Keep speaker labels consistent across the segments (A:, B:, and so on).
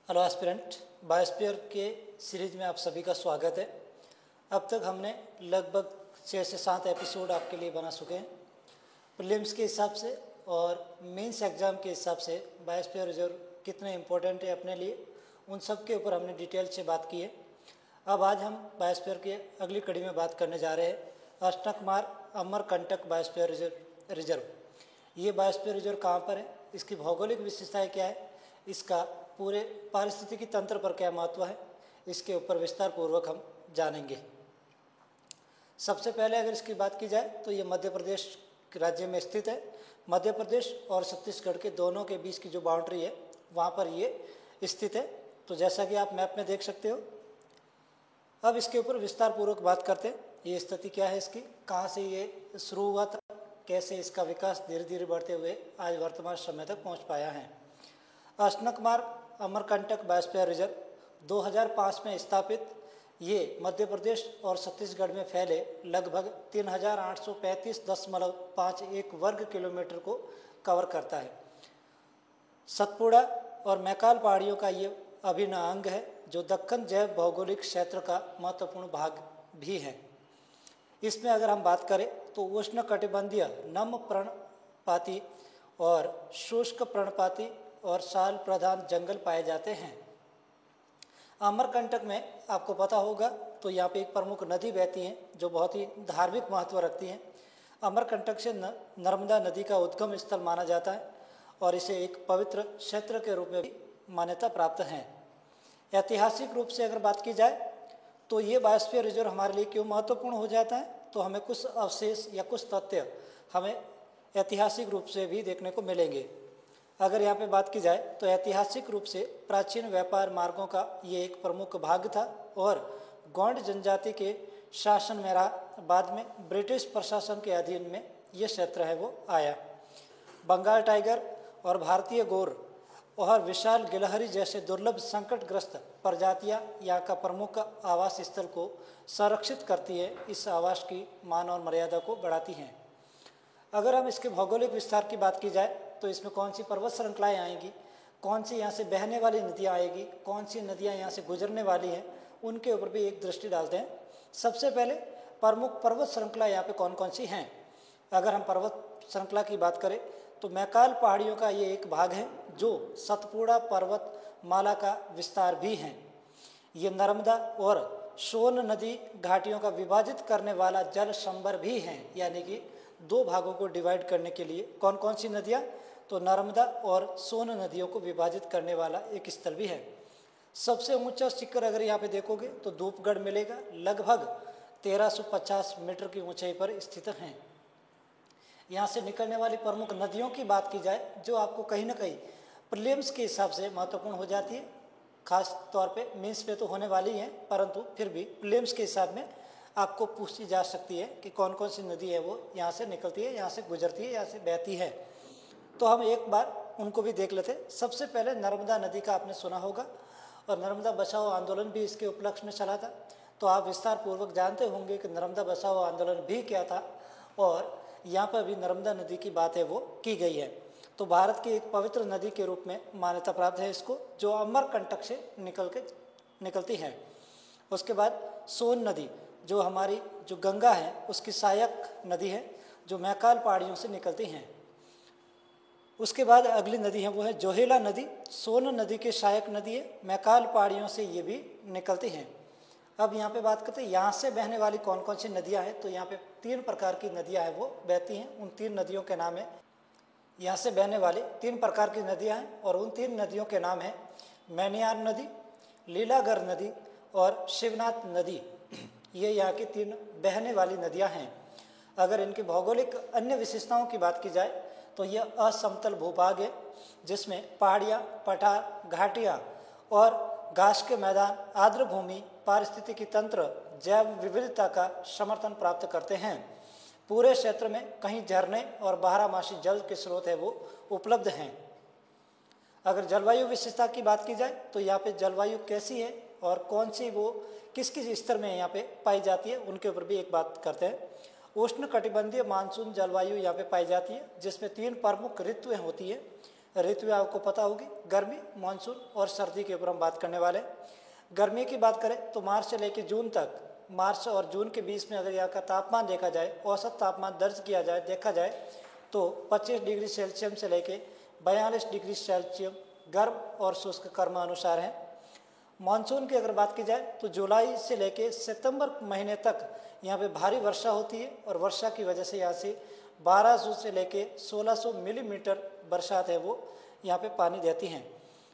A: Hello aspirant, biosphere के series में आप सभी का स्वागत है। अब तक हमने लगभग 6 से 7 एपिसोड आपके लिए बना चुके हैं। प्रीलिम्स के हिसाब से और मेंस एग्ज़ाम के हिसाब से बायोस्फीयर रिजर्व कितने इम्पोर्टेंट है अपने लिए, उन सब के ऊपर हमने डिटेल से बात की है। अब आज हम बायोस्फीयर की अगली कड़ी में बात करने जा रहे हैं अष्टकमार अमरकंटक बायोस्फीयर रिजर्व। ये बायोस्फीयर रिजर्व कहाँ पर है, इसकी भौगोलिक विशेषताएँ क्या है, इसका पूरे पारिस्थितिकी तंत्र पर क्या महत्व है, इसके ऊपर विस्तार पूर्वक हम जानेंगे। सबसे पहले अगर इसकी बात की जाए तो ये मध्य प्रदेश राज्य में स्थित है। मध्य प्रदेश और छत्तीसगढ़ के दोनों के बीच की जो बाउंड्री है वहाँ पर ये स्थित है। तो जैसा कि आप मैप में देख सकते हो। अब इसके ऊपर विस्तार पूर्वक बात करते हैं। ये स्थिति क्या है इसकी, कहाँ से ये शुरू हुआ था, कैसे इसका विकास धीरे धीरे बढ़ते हुए आज वर्तमान समय तक पहुँच पाया है। अष्टकमार अमरकंटक बायोस्फीयर रिजर्व 2005 में स्थापित ये मध्य प्रदेश और छत्तीसगढ़ में फैले लगभग 3835.51 वर्ग किलोमीटर को कवर करता है। सतपुड़ा और मैकाल पहाड़ियों का ये अभिन्न अंग है जो दक्कन जैव भौगोलिक क्षेत्र का महत्वपूर्ण भाग भी है। इसमें अगर हम बात करें तो उष्णकटिबंधीय नम पर्णपाती और शुष्क पर्णपाती और साल प्रधान जंगल पाए जाते हैं। अमरकंटक में आपको पता होगा तो यहाँ पे एक प्रमुख नदी बहती है जो बहुत ही धार्मिक महत्व रखती है। अमरकंटक से नर्मदा नदी का उद्गम स्थल माना जाता है और इसे एक पवित्र क्षेत्र के रूप में भी मान्यता प्राप्त है। ऐतिहासिक रूप से अगर बात की जाए तो ये बायोस्फीयर रिजर्व हमारे लिए क्यों महत्वपूर्ण हो जाता है, तो हमें कुछ अवशेष या कुछ तथ्य हमें ऐतिहासिक रूप से भी देखने को मिलेंगे। अगर यहाँ पे बात की जाए तो ऐतिहासिक रूप से प्राचीन व्यापार मार्गों का ये एक प्रमुख भाग था और गौंड जनजाति के शासन में रहा। बाद में ब्रिटिश प्रशासन के अधीन में ये क्षेत्र है वो आया। बंगाल टाइगर और भारतीय गौर और विशाल गिलहरी जैसे दुर्लभ संकटग्रस्त प्रजातियाँ यहाँ का प्रमुख आवास स्थल को संरक्षित करती है। इस आवास की मान और मर्यादा को बढ़ाती हैं। अगर हम इसके भौगोलिक विस्तार की बात की जाए तो इसमें कौन सी पर्वत श्रृंखलाएँ आएंगी, कौन सी यहाँ से बहने वाली नदियाँ आएगी, कौन सी नदियाँ यहाँ से गुजरने वाली हैं, उनके ऊपर भी एक दृष्टि डालते हैं। सबसे पहले प्रमुख पर्वत श्रृंखला यहाँ पे कौन कौन सी हैं। अगर हम पर्वत श्रृंखला की बात करें तो मैकाल पहाड़ियों का ये एक भाग है जो सतपुड़ा पर्वत माला का विस्तार भी है। ये नर्मदा और सोन नदी घाटियों का विभाजित करने वाला जल संभर भी है, यानी कि दो भागों को डिवाइड करने के लिए कौन कौन सी नदियाँ, तो नर्मदा और सोन नदियों को विभाजित करने वाला एक स्थल भी है। सबसे ऊंचा शिखर अगर यहाँ पे देखोगे तो धूपगढ़ मिलेगा, लगभग 1350 मीटर की ऊंचाई पर स्थित हैं। यहाँ से निकलने वाली प्रमुख नदियों की बात की जाए जो आपको कहीं ना कहीं प्रीलिम्स के हिसाब से महत्वपूर्ण हो जाती है, खास तौर पे मेंस पे तो होने वाली है, परंतु फिर भी प्रीलिम्स के हिसाब में आपको पूछी जा सकती है कि कौन कौन सी नदी है वो यहाँ से निकलती है, यहाँ से गुजरती है, यहाँ से बहती है। तो हम एक बार उनको भी देख लेते हैं। सबसे पहले नर्मदा नदी का आपने सुना होगा और नर्मदा बचाओ आंदोलन भी इसके उपलक्ष्य में चला था। तो आप विस्तार पूर्वक जानते होंगे कि नर्मदा बचाओ आंदोलन भी क्या था और यहाँ पर भी नर्मदा नदी की बात है वो की गई है। तो भारत की एक पवित्र नदी के रूप में मान्यता प्राप्त है इसको, जो अमरकंटक से निकलती है। उसके बाद सोन नदी जो हमारी जो गंगा है उसकी सहायक नदी है जो मैकाल पहाड़ियों से निकलती हैं। उसके बाद अगली नदी है वो है जोहेला नदी, सोन नदी की सहायक नदी है, मैकाल पहाड़ियों से ये भी निकलती हैं। अब यहाँ पे बात करते हैं यहाँ से बहने वाली कौन कौन सी नदियाँ हैं। तो यहाँ पे 3 प्रकार की नदियाँ हैं वो बहती हैं। उन 3 नदियों के नाम है, यहाँ से बहने वाली 3 प्रकार की नदियाँ हैं और उन 3 नदियों के नाम है मैनियार नदी, लीलागर नदी और शिवनाथ नदी। ये यहाँ की 3 बहने वाली नदियाँ हैं। अगर इनकी भौगोलिक अन्य विशेषताओं की बात की जाए तो यह असमतल भूभाग है जिसमें पहाड़ियाँ, पठार, घाटियाँ और घास के मैदान, आर्द्र भूमि, पारिस्थितिकी तंत्र, जैव विविधता का समर्थन प्राप्त करते हैं। पूरे क्षेत्र में कहीं झरने और बारहमासी जल के स्रोत है वो उपलब्ध हैं। अगर जलवायु विशेषता की बात की जाए तो यहाँ पे जलवायु कैसी है और कौन सी वो किस किस स्तर में यहाँ पे पाई जाती है, उनके ऊपर भी एक बात करते हैं। उष्ण कटिबंधीय मानसून जलवायु यहाँ पे पाई जाती है जिसमें 3 प्रमुख ऋतुएं होती है। ऋतुएं आपको पता होगी, गर्मी, मानसून और सर्दी के ऊपर हम बात करने वाले हैं। गर्मी की बात करें तो मार्च से लेकर जून तक, मार्च और जून के बीच में अगर यहाँ का तापमान देखा जाए, औसत तापमान दर्ज किया जाए, देखा जाए तो 25 डिग्री सेल्सियस से लेकर 42 डिग्री सेल्सियस गर्म और शुष्क क्रमानुसार है। मानसून की अगर बात की जाए तो जुलाई से लेकर सितंबर महीने तक यहाँ पे भारी वर्षा होती है और वर्षा की वजह से यहाँ से 1200 से लेकर 1600 मिलीमीटर बरसात है वो यहाँ पे पानी देती हैं।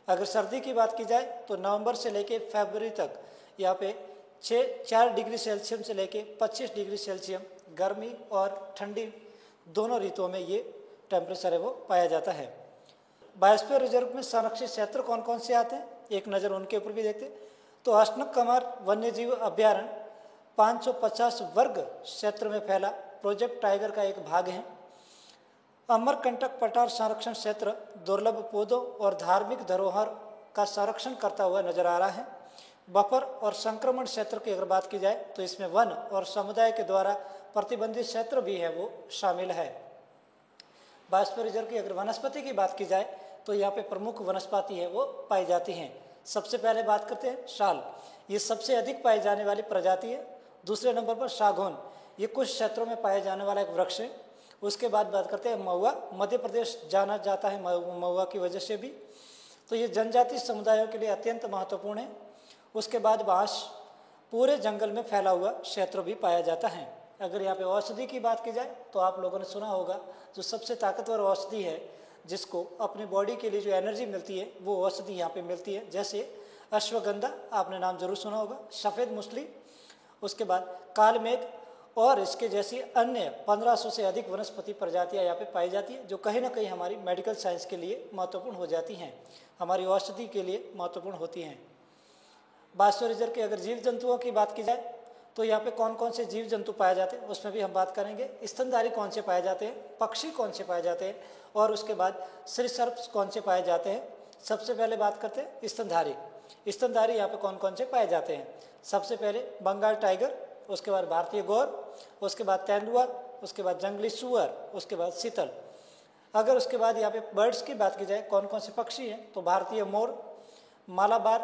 A: अगर सर्दी की बात की जाए तो नवंबर से लेकर फरवरी तक यहाँ पे 4 डिग्री सेल्सियस से लेकर 25 डिग्री सेल्सियस गर्मी और ठंडी दोनों ऋतुओं में ये टेम्परेचर है वो पाया जाता है। बायोस्फीयर रिजर्व में संरक्षित क्षेत्र कौन कौन से आते हैं, एक नज़र उनके ऊपर भी देखते हैं। तो अशोककुमार वन्यजीव अभ्यारण्य 550 वर्ग क्षेत्र में फैला प्रोजेक्ट टाइगर का एक भाग है। अमरकंटक पठार संरक्षण क्षेत्र दुर्लभ पौधों और धार्मिक धरोहर का संरक्षण करता हुआ नजर आ रहा है। बफर और संक्रमण क्षेत्र की अगर बात की जाए तो इसमें वन और समुदाय के द्वारा प्रतिबंधित क्षेत्र भी है वो शामिल है। बायोस्फीयर रिजर्व की अगर वनस्पति की बात की जाए तो यहाँ पे प्रमुख वनस्पति है वो पाई जाती हैं। सबसे पहले बात करते हैं शाल, ये सबसे अधिक पाई जाने वाली प्रजाति है। दूसरे नंबर पर सागौन, ये कुछ क्षेत्रों में पाया जाने वाला एक वृक्ष है। उसके बाद बात करते हैं महुआ, मध्य प्रदेश जाना जाता है महुआ की वजह से भी, तो ये जनजातीय समुदायों के लिए अत्यंत महत्वपूर्ण है। उसके बाद बांस पूरे जंगल में फैला हुआ क्षेत्र भी पाया जाता है। अगर यहाँ पे औषधि की बात की जाए तो आप लोगों ने सुना होगा जो सबसे ताकतवर औषधि है जिसको अपनी बॉडी के लिए जो एनर्जी मिलती है वो औषधि यहाँ पे मिलती है, जैसे अश्वगंधा, आपने नाम जरूर सुना होगा, सफ़ेद मूसली, उसके बाद कालमेघ और इसके जैसी अन्य 1500 से अधिक वनस्पति प्रजातियाँ यहाँ पे पाई जाती है जो कहीं ना कहीं हमारी मेडिकल साइंस के लिए महत्वपूर्ण हो जाती हैं, हमारी औषधि के लिए महत्वपूर्ण होती हैं। बायोस्फीयर रिजर्व के अगर जीव जंतुओं की बात की जाए तो यहाँ पे कौन कौन से जीव जंतु पाए जाते हैं उसमें भी हम बात करेंगे। स्तनधारी कौन से पाए जाते हैं, पक्षी कौन से पाए जाते हैं और उसके बाद सरीसृप कौन से पाए जाते हैं। सबसे पहले बात करते हैं स्तनधारी। स्तनधारी यहाँ पे कौन कौन से पाए जाते हैं, सबसे पहले बंगाल टाइगर, उसके बाद भारतीय गौर, उसके बाद तेंदुआ, उसके बाद जंगली सुअर, उसके बाद शीतल। अगर उसके बाद यहाँ पे बर्ड्स की बात की जाए कौन कौन से पक्षी हैं तो भारतीय मोर, मालाबार,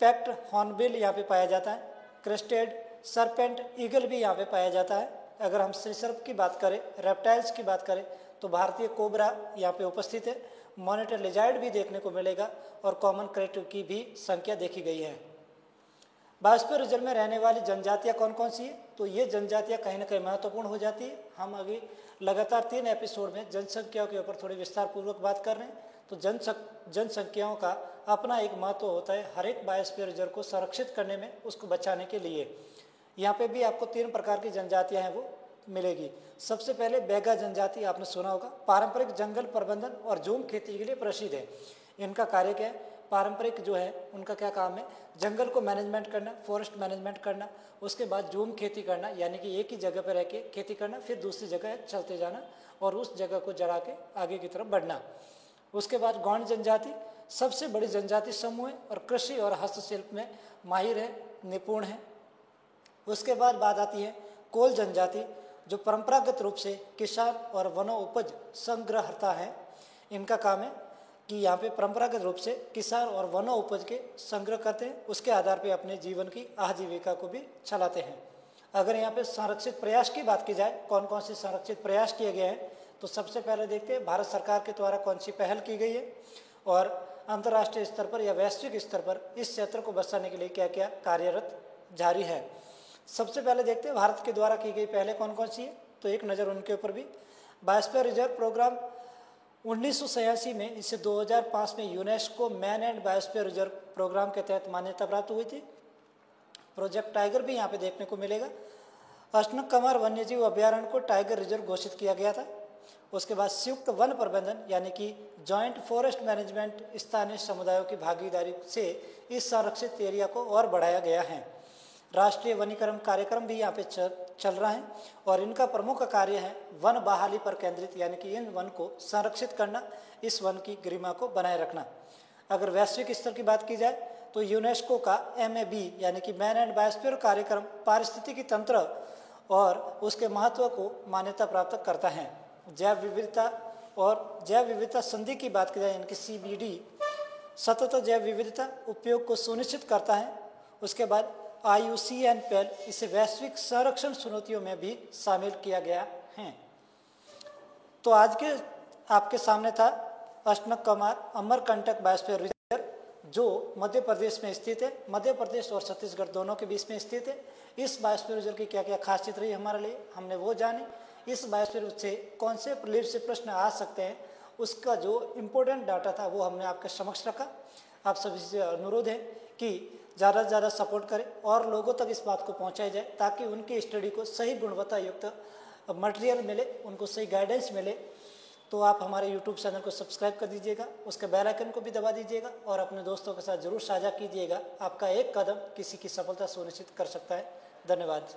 A: पैक्ट हॉर्नबिल यहाँ पे पाया जाता है, क्रेस्टेड सरपेंट ईगल भी यहाँ पे पाया जाता है। अगर हम सरीसृप की बात करें, रेप्टाइल्स की बात करें तो भारतीय कोबरा यहाँ पे उपस्थित है, मॉनिटर लिजार्ड भी देखने को मिलेगा और कॉमन क्रेट की भी संख्या देखी गई है। बायोस्फीयर रिजर्व में रहने वाली जनजातियाँ कौन कौन सी है तो ये जनजातियाँ कहीं ना कहीं महत्वपूर्ण हो जाती है। हम अभी लगातार 3 एपिसोड में जनसंख्याओं के ऊपर थोड़ी विस्तार पूर्वक बात कर रहे हैं। तो जनसंख्याओं का अपना एक महत्व होता है हर एक बायोस्फीयर रिजर्व को संरक्षित करने में, उसको बचाने के लिए। यहाँ पे भी आपको 3 प्रकार की जनजातियाँ हैं वो मिलेगी। सबसे पहले बैगा जनजाति, आपने सुना होगा, पारंपरिक जंगल प्रबंधन और झूम खेती के लिए प्रसिद्ध है। इनका कार्य क्या है, पारंपरिक जो है उनका क्या काम है, जंगल को मैनेजमेंट करना, फॉरेस्ट मैनेजमेंट करना, उसके बाद झूम खेती करना, यानी कि एक ही जगह पर रह के खेती करना, फिर दूसरी जगह चलते जाना और उस जगह को जरा के आगे की तरफ बढ़ना। उसके बाद गौंड जनजाति सबसे बड़ी जनजाति समूह है और कृषि और हस्तशिल्प में माहिर है, निपुण है। उसके बाद बात आती है कोल जनजाति जो परंपरागत रूप से किसान और वनों उपज संग्रहता है। इनका काम है कि यहाँ पे परंपरागत रूप से किसान और वनों उपज के संग्रह करते हैं, उसके आधार पे अपने जीवन की आजीविका को भी चलाते हैं। अगर यहाँ पे संरक्षित प्रयास की बात की जाए, कौन कौन से संरक्षित प्रयास किए गए हैं तो सबसे पहले देखते हैं भारत सरकार के द्वारा कौन सी पहल की गई है और अंतर्राष्ट्रीय स्तर पर या वैश्विक स्तर पर इस क्षेत्र को बचाने के लिए क्या क्या कार्यरत जारी है। सबसे पहले देखते हैं भारत के द्वारा की गई पहले कौन कौन सी है तो एक नज़र उनके ऊपर भी। बायोस्फीयर रिजर्व प्रोग्राम 1986 में, इसे 2005 में UNESCO man and biosphere reserve programme के तहत मान्यता प्राप्त हुई थी। प्रोजेक्ट टाइगर भी यहाँ पे देखने को मिलेगा। अशोककुमार वन्यजीव अभ्यारण्य को टाइगर रिजर्व घोषित किया गया था। उसके बाद संयुक्त वन प्रबंधन यानी कि जॉइंट फॉरेस्ट मैनेजमेंट स्थानीय समुदायों की भागीदारी से इस संरक्षित एरिया को और बढ़ाया गया है। राष्ट्रीय वनीकरण कार्यक्रम भी यहाँ पे चल रहा है और इनका प्रमुख कार्य है वन बहाली पर केंद्रित, यानी कि इन वन को संरक्षित करना, इस वन की गरिमा को बनाए रखना। अगर वैश्विक स्तर की बात की जाए तो यूनेस्को का MAB यानी कि मैन एंड बायोस्फीयर कार्यक्रम पारिस्थितिकी तंत्र और उसके महत्व को मान्यता प्राप्त करता है। जैव विविधता और जैव विविधता संधि की बात की जाए, यानी कि CBD, सतत जैव विविधता उपयोग को सुनिश्चित करता है। उसके बाद IUCN पहल इसे वैश्विक संरक्षण चुनौतियों में भी शामिल किया गया है। तो आज के आपके सामने था अशनककुमार अमरकंटक बायोस्फीयर रिजर्व, जो मध्य प्रदेश में स्थित है। मध्य प्रदेश और छत्तीसगढ़ दोनों के बीच में स्थित है। इस बायोस्फीयर रिजर्व की क्या क्या खासियत रही हमारे लिए, हमने वो जानी। इस बायोस्फीयर से कौन से प्रीलिम्स से प्रश्न आ सकते हैं, उसका जो इम्पोर्टेंट डाटा था वो हमने आपके समक्ष रखा। आप सभी से अनुरोध है कि ज़्यादा से ज़्यादा सपोर्ट करें और लोगों तक इस बात को पहुंचाया जाए, ताकि उनकी स्टडी को सही गुणवत्ता युक्त मटेरियल मिले, उनको सही गाइडेंस मिले। तो आप हमारे YouTube चैनल को सब्सक्राइब कर दीजिएगा, उसके बेल आइकन को भी दबा दीजिएगा और अपने दोस्तों के साथ जरूर साझा कीजिएगा। आपका एक कदम किसी की सफलता सुनिश्चित कर सकता है। धन्यवाद।